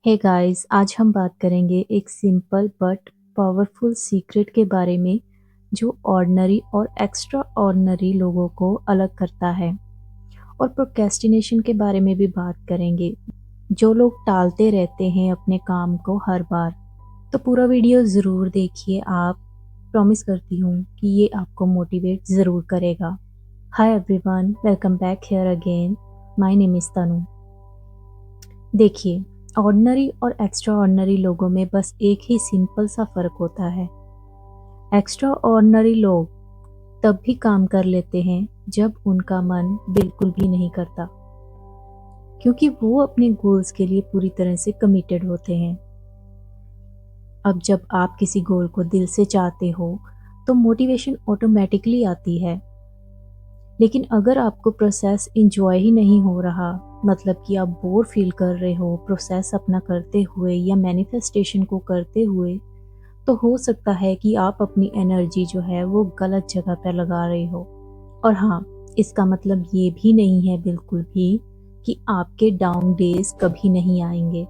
Hey guys, आज हम बात करेंगे एक सिंपल बट पावरफुल सीक्रेट के बारे में जो ऑर्डिनरी और एक्स्ट्रा ऑर्डिनरी लोगों को अलग करता है। और प्रोक्रेस्टिनेशन के बारे में भी बात करेंगे, जो लोग टालते रहते हैं अपने काम को हर बार। तो पूरा वीडियो ज़रूर देखिए आप। प्रॉमिस करती हूँ कि ये आपको मोटिवेट ज़रूर करेगा। Hi everyone, welcome back here again. My name is Tanu. देखिए, ऑर्डिनरी और एक्स्ट्रा ऑर्डिनरी लोगों में बस एक ही सिंपल सा फ़र्क होता है। एक्स्ट्रा ऑर्डिनरी लोग तब भी काम कर लेते हैं जब उनका मन बिल्कुल भी नहीं करता, क्योंकि वो अपने गोल्स के लिए पूरी तरह से कमिटेड होते हैं। अब जब आप किसी गोल को दिल से चाहते हो तो मोटिवेशन ऑटोमेटिकली आती है। लेकिन अगर आपको प्रोसेस इंजॉय ही नहीं हो रहा, मतलब कि आप बोर फील कर रहे हो प्रोसेस अपना करते हुए या मैनिफेस्टेशन को करते हुए, तो हो सकता है कि आप अपनी एनर्जी जो है वो गलत जगह पर लगा रहे हो। और हाँ, इसका मतलब ये भी नहीं है बिल्कुल भी कि आपके डाउन डेज कभी नहीं आएंगे।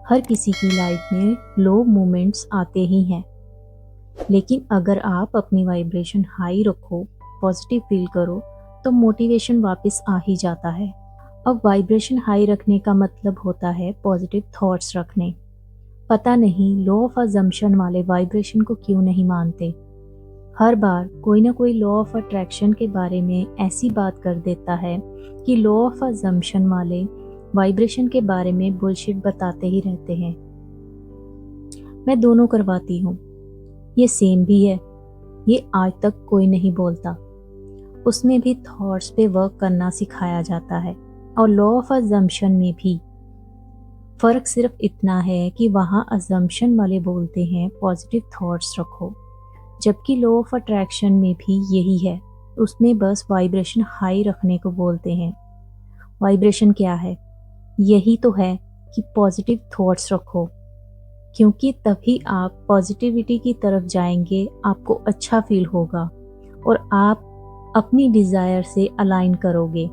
हर किसी की लाइफ में लो मोमेंट्स आते ही हैं, लेकिन अगर आप अपनी वाइब्रेशन हाई रखो, पॉजिटिव फील करो, तो मोटिवेशन वापस आ ही जाता है। अब वाइब्रेशन हाई रखने का मतलब होता है पॉजिटिव थॉट्स रखने। पता नहीं लॉ ऑफ अजम्पशन वाले वाइब्रेशन को क्यों नहीं मानते। हर बार कोई ना कोई लॉ ऑफ अट्रैक्शन के बारे में ऐसी बात कर देता है कि लॉ ऑफ अजम्पशन वाले वाइब्रेशन के बारे में बुलशिट बताते ही रहते हैं। मैं दोनों करवाती हूँ, ये सेम भी है। ये आज तक कोई नहीं बोलता। उसमें भी थॉट्स पे वर्क करना सिखाया जाता है, और लॉ ऑफ अजम्पशन में भी। फ़र्क सिर्फ इतना है कि वहाँ अजम्पशन वाले बोलते हैं पॉजिटिव थॉट्स रखो, जबकि लॉ ऑफ अट्रैक्शन में भी यही है। उसमें बस वाइब्रेशन हाई रखने को बोलते हैं। वाइब्रेशन क्या है? यही तो है कि पॉजिटिव थॉट्स रखो, क्योंकि तभी आप पॉजिटिविटी की तरफ जाएंगे, आपको अच्छा फील होगा और आप अपनी डिज़ायर से अलाइन करोगे,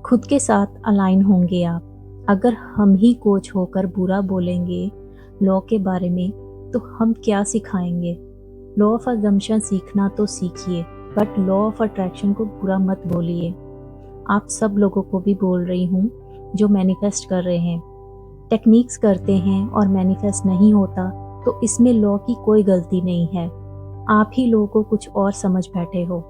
खुद के साथ अलाइन होंगे आप। अगर हम ही कोच होकर बुरा बोलेंगे लॉ के बारे में, तो हम क्या सिखाएंगे? लॉ ऑफ अजम्पशन सीखना तो सीखिए, बट लॉ ऑफ अट्रैक्शन को बुरा मत बोलिए। आप सब लोगों को भी बोल रही हूँ जो मैनिफेस्ट कर रहे हैं, टेक्निक्स करते हैं और मैनिफेस्ट नहीं होता, तो इसमें लॉ की कोई गलती नहीं है। आप ही लोगों को कुछ और समझ बैठे हो।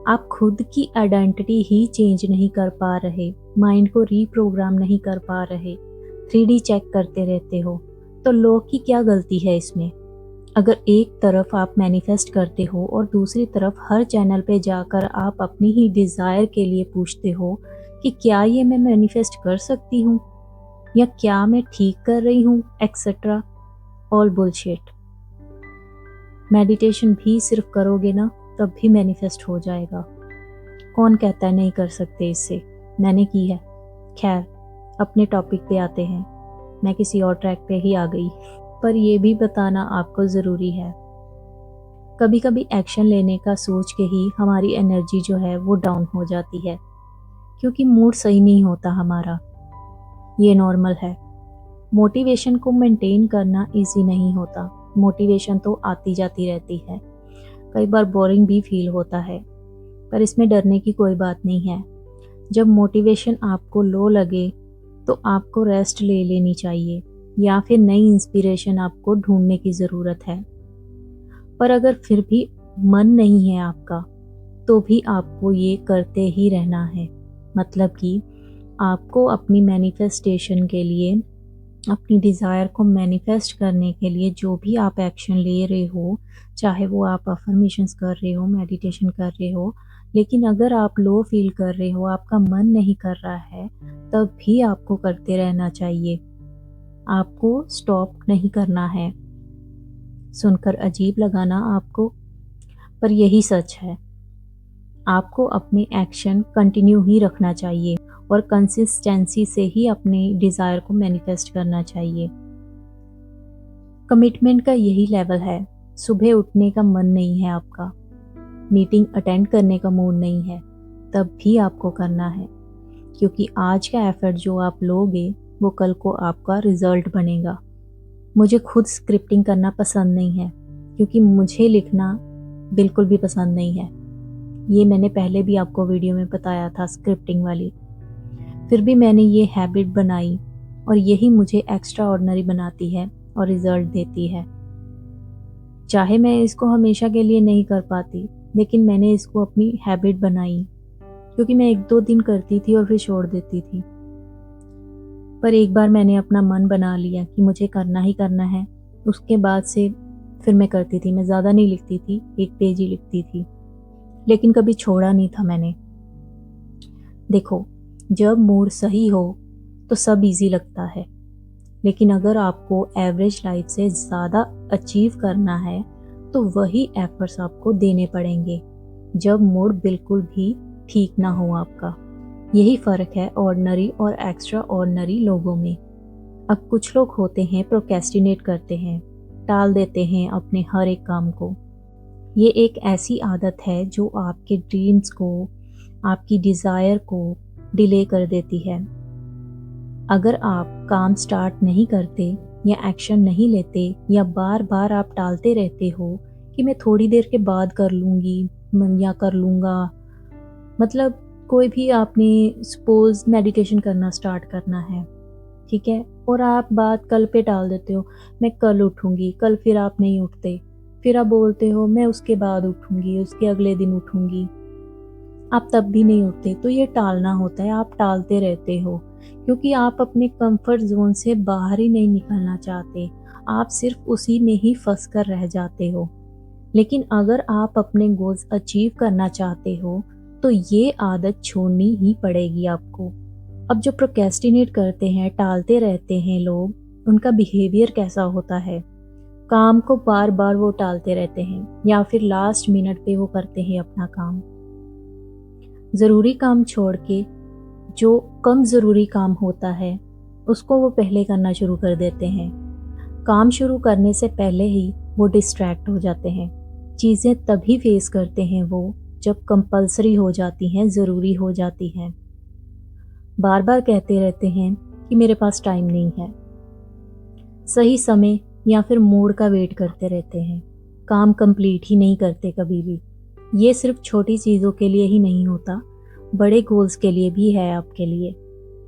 आप खुद की आइडेंटिटी ही चेंज नहीं कर पा रहे, माइंड को रीप्रोग्राम नहीं कर पा रहे, 3D चेक करते रहते हो, तो लॉ की क्या गलती है इसमें? अगर एक तरफ आप मैनिफेस्ट करते हो और दूसरी तरफ हर चैनल पे जाकर आप अपनी ही डिज़ायर के लिए पूछते हो कि क्या ये मैं मैनिफेस्ट कर सकती हूँ, या क्या मैं ठीक कर रही हूँ, एक्सेट्रा, ऑल बुलशिट। मेडिटेशन भी सिर्फ करोगे ना, तब भी मैनिफेस्ट हो जाएगा। कौन कहता है नहीं कर सकते इससे? मैंने की है। खैर, अपने टॉपिक पे आते हैं। मैं किसी और ट्रैक पे ही आ गई, पर ये भी बताना आपको ज़रूरी है। कभी कभी एक्शन लेने का सोच के ही हमारी एनर्जी जो है वो डाउन हो जाती है, क्योंकि मूड सही नहीं होता हमारा। ये नॉर्मल है। मोटिवेशन को मेंटेन करना इजी नहीं होता। मोटिवेशन तो आती जाती रहती है, कई बार बोरिंग भी फील होता है, पर इसमें डरने की कोई बात नहीं है। जब मोटिवेशन आपको लो लगे तो आपको रेस्ट ले लेनी चाहिए, या फिर नई इंस्पिरेशन आपको ढूंढने की ज़रूरत है। पर अगर फिर भी मन नहीं है आपका, तो भी आपको ये करते ही रहना है। मतलब कि आपको अपनी मैनिफेस्टेशन के लिए, अपनी डिज़ायर को मैनिफेस्ट करने के लिए जो भी आप एक्शन ले रहे हो, चाहे वो आप अफर्मेशंस कर रहे हो, मेडिटेशन कर रहे हो, लेकिन अगर आप लो फील कर रहे हो, आपका मन नहीं कर रहा है, तब भी आपको करते रहना चाहिए। आपको स्टॉप नहीं करना है। सुनकर अजीब लगा ना आपको, पर यही सच है। आपको अपने एक्शन कंटिन्यू ही रखना चाहिए और कंसिस्टेंसी से ही अपने डिज़ायर को मैनिफेस्ट करना चाहिए। कमिटमेंट का यही लेवल है। सुबह उठने का मन नहीं है आपका, मीटिंग अटेंड करने का मूड नहीं है, तब भी आपको करना है, क्योंकि आज का एफर्ट जो आप लोगे वो कल को आपका रिजल्ट बनेगा। मुझे खुद स्क्रिप्टिंग करना पसंद नहीं है, क्योंकि मुझे लिखना बिल्कुल भी पसंद नहीं है। ये मैंने पहले भी आपको वीडियो में बताया था, स्क्रिप्टिंग वाली। फिर भी मैंने ये हैबिट बनाई और यही मुझे एक्स्ट्रा ऑर्डिनरी बनाती है और रिजल्ट देती है। चाहे मैं इसको हमेशा के लिए नहीं कर पाती, लेकिन मैंने इसको अपनी हैबिट बनाई, क्योंकि मैं 1-2 दिन करती थी और फिर छोड़ देती थी। पर एक बार मैंने अपना मन बना लिया कि मुझे करना ही करना है, उसके बाद से फिर मैं करती थी। मैं ज़्यादा नहीं लिखती थी, 1 पेज ही लिखती थी, लेकिन कभी छोड़ा नहीं था मैंने। देखो, जब मूड सही हो तो सब इजी लगता है, लेकिन अगर आपको एवरेज लाइफ से ज़्यादा अचीव करना है तो वही एफर्ट्स आपको देने पड़ेंगे जब मूड बिल्कुल भी ठीक ना हो आपका। यही फ़र्क है ऑर्डिनरी और एक्स्ट्रा ऑर्डिनरी लोगों में। अब कुछ लोग होते हैं प्रोक्रेस्टिनेट करते हैं, टाल देते हैं अपने हर एक काम को। ये एक ऐसी आदत है जो आपके ड्रीम्स को, आपकी डिज़ायर को डिले कर देती है। अगर आप काम स्टार्ट नहीं करते या एक्शन नहीं लेते या बार बार आप टालते रहते हो कि मैं थोड़ी देर के बाद कर लूँगी या कर लूँगा, मतलब कोई भी आपने सपोज़ मेडिटेशन करना स्टार्ट करना है, ठीक है, और आप बात कल पे टाल देते हो, मैं कल उठूँगी, कल फिर आप नहीं उठते, फिर आप बोलते हो मैं उसके बाद उठूँगी, उसके अगले दिन उठूँगी, आप तब भी नहीं उठते। तो ये टालना होता है, आप टालते रहते हो क्योंकि आप अपने कंफर्ट जोन से बाहर ही नहीं निकलना चाहते, आप सिर्फ उसी में ही फंस कर रह जाते हो। लेकिन अगर आप अपने गोल्स अचीव करना चाहते हो तो ये आदत छोड़नी ही पड़ेगी आपको। अब जो प्रोक्रेस्टिनेट करते हैं, टालते रहते हैं लोग, उनका बिहेवियर कैसा होता है? काम को बार बार वो टालते रहते हैं या फिर लास्ट मिनट पे वो करते हैं अपना काम। ज़रूरी काम छोड़ के जो कम ज़रूरी काम होता है उसको वो पहले करना शुरू कर देते हैं। काम शुरू करने से पहले ही वो डिस्ट्रैक्ट हो जाते हैं। चीज़ें तभी फेस करते हैं वो जब कंपल्सरी हो जाती हैं, ज़रूरी हो जाती हैं। बार बार कहते रहते हैं कि मेरे पास टाइम नहीं है, सही समय या फिर मूड का वेट करते रहते हैं, काम कंप्लीट ही नहीं करते कभी भी। ये सिर्फ छोटी चीज़ों के लिए ही नहीं होता, बड़े गोल्स के लिए भी है आपके लिए।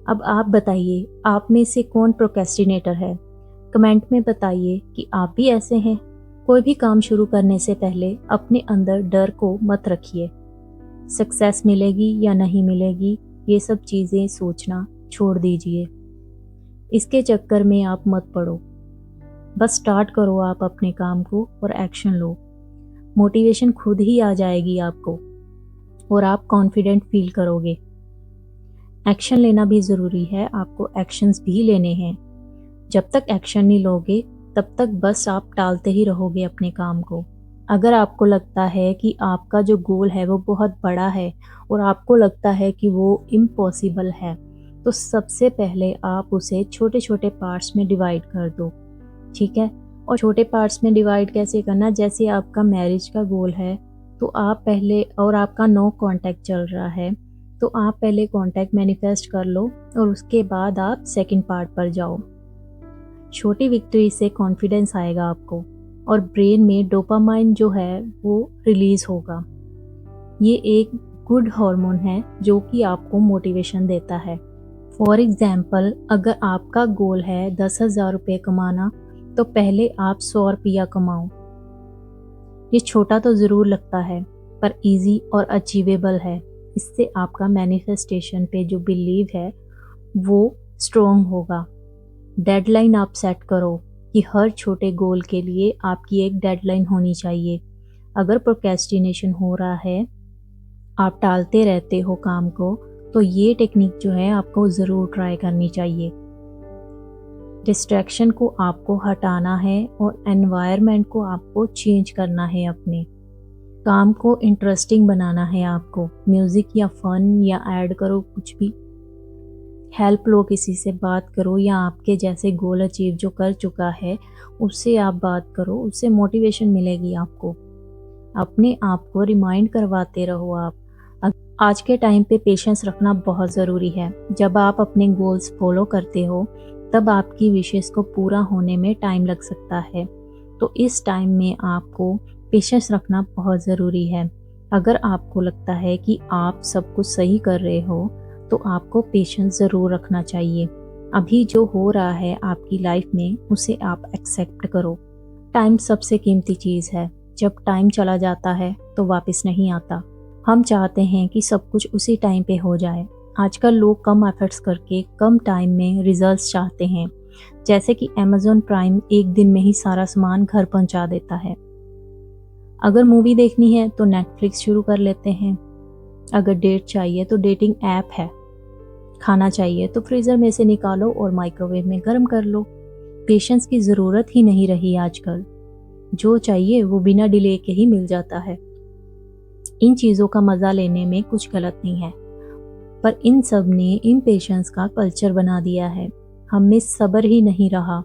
अब आप बताइए, आप में से कौन प्रोक्रेस्टिनेटर है? कमेंट में बताइए कि आप भी ऐसे हैं। कोई भी काम शुरू करने से पहले अपने अंदर डर को मत रखिए। सक्सेस मिलेगी या नहीं मिलेगी, ये सब चीज़ें सोचना छोड़ दीजिए। इसके चक्कर में आप मत पड़ो। बस स्टार्ट करो आप अपने काम को और एक्शन लो। मोटिवेशन खुद ही आ जाएगी आपको और आप कॉन्फिडेंट फील करोगे। एक्शन लेना भी ज़रूरी है, आपको एक्शंस भी लेने हैं। जब तक एक्शन नहीं लोगे तब तक बस आप टालते ही रहोगे अपने काम को। अगर आपको लगता है कि आपका जो गोल है वो बहुत बड़ा है और आपको लगता है कि वो इम्पॉसिबल है, तो सबसे पहले आप उसे छोटे छोटे पार्ट्स में डिवाइड कर दो, ठीक है। और छोटे पार्ट्स में डिवाइड कैसे करना? जैसे आपका मैरिज का गोल है तो आप पहले, और आपका नो कांटेक्ट चल रहा है, तो आप पहले कांटेक्ट मैनिफेस्ट कर लो और उसके बाद आप सेकंड पार्ट पर जाओ। छोटी विक्ट्री से कॉन्फिडेंस आएगा आपको और ब्रेन में डोपामाइन जो है वो रिलीज होगा। ये एक गुड हार्मोन है जो कि आपको मोटिवेशन देता है। फॉर एग्जाम्पल, अगर आपका गोल है 10,000 रुपये कमाना, तो पहले आप 100 रुपया कमाओ। ये छोटा तो ज़रूर लगता है पर इजी और अचीवेबल है। इससे आपका मैनिफेस्टेशन पे जो बिलीव है वो स्ट्रॉन्ग होगा। डेडलाइन आप सेट करो कि हर छोटे गोल के लिए आपकी एक डेडलाइन होनी चाहिए। अगर प्रोक्रेस्टिनेशन हो रहा है, आप टालते रहते हो काम को, तो ये टेक्निक जो है आपको ज़रूर ट्राई करनी चाहिए। डिस्ट्रैक्शन को आपको हटाना है और एनवायरनमेंट को आपको चेंज करना है। अपने काम को इंटरेस्टिंग बनाना है आपको। म्यूज़िक या फन या ऐड करो कुछ भी, हेल्प लो, किसी से बात करो, या आपके जैसे गोल अचीव जो कर चुका है उससे आप बात करो, उससे मोटिवेशन मिलेगी आपको। अपने आप को रिमाइंड करवाते रहो आप। आज के टाइम पे पेशेंस रखना बहुत ज़रूरी है। जब आप अपने गोल्स फॉलो करते हो, तब आपकी विशेस को पूरा होने में टाइम लग सकता है। तो इस टाइम में आपको पेशेंस रखना बहुत ज़रूरी है। अगर आपको लगता है कि आप सब कुछ सही कर रहे हो, तो आपको पेशेंस ज़रूर रखना चाहिए। अभी जो हो रहा है आपकी लाइफ में, उसे आप एक्सेप्ट करो। टाइम सबसे कीमती चीज़ है। जब टाइम चला जाता है, तो वापस नहीं आता। हम चाहते हैं कि सब कुछ उसी टाइम पे हो जाए। आजकल लोग कम एफर्ट्स करके कम टाइम में रिजल्ट्स चाहते हैं। जैसे कि अमेज़न प्राइम एक दिन में ही सारा सामान घर पहुंचा देता है। अगर मूवी देखनी है तो नेटफ्लिक्स शुरू कर लेते हैं। अगर डेट चाहिए तो डेटिंग ऐप है। खाना चाहिए तो फ्रीज़र में से निकालो और माइक्रोवेव में गर्म कर लो। पेशेंस की ज़रूरत ही नहीं रही आजकल। जो चाहिए वो बिना डिले के ही मिल जाता है। इन चीज़ों का मज़ा लेने में कुछ गलत नहीं है, पर इन सब ने इम्पेशेंस का कल्चर बना दिया है। हम में सब्र ही नहीं रहा।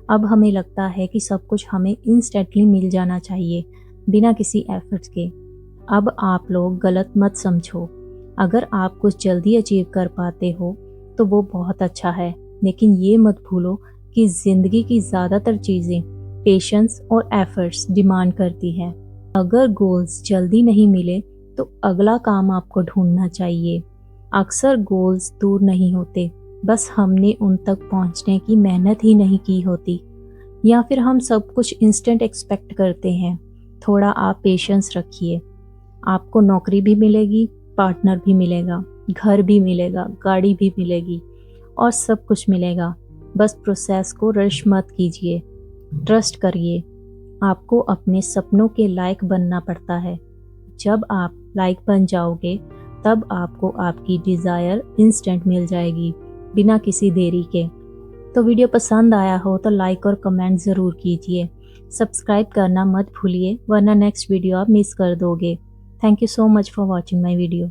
अब हमें लगता है कि सब कुछ हमें इंस्टेंटली मिल जाना चाहिए, बिना किसी एफर्ट्स के। अब आप लोग गलत मत समझो। अगर आप कुछ जल्दी अचीव कर पाते हो, तो वो बहुत अच्छा है, लेकिन ये मत भूलो कि ज़िंदगी की ज़्यादातर चीज़ें पेशेंस और एफर्ट्स डिमांड करती हैं। अगर गोल्स जल्दी नहीं मिले, तो अगला काम आपको ढूंढना चाहिए। अक्सर गोल्स दूर नहीं होते, बस हमने उन तक पहुंचने की मेहनत ही नहीं की होती, या फिर हम सब कुछ इंस्टेंट एक्सपेक्ट करते हैं। थोड़ा आप पेशेंस रखिए। आपको नौकरी भी मिलेगी, पार्टनर भी मिलेगा, घर भी मिलेगा, गाड़ी भी मिलेगी और सब कुछ मिलेगा। बस प्रोसेस को रश मत कीजिए, ट्रस्ट करिए। आपको अपने सपनों के लायक बनना पड़ता है। जब आप लायक बन जाओगे, तब आपको आपकी डिज़ायर इंस्टेंट मिल जाएगी, बिना किसी देरी के। तो वीडियो पसंद आया हो तो लाइक और कमेंट ज़रूर कीजिए। सब्सक्राइब करना मत भूलिए, वरना नेक्स्ट वीडियो आप मिस कर दोगे। Thank you so much for watching my video.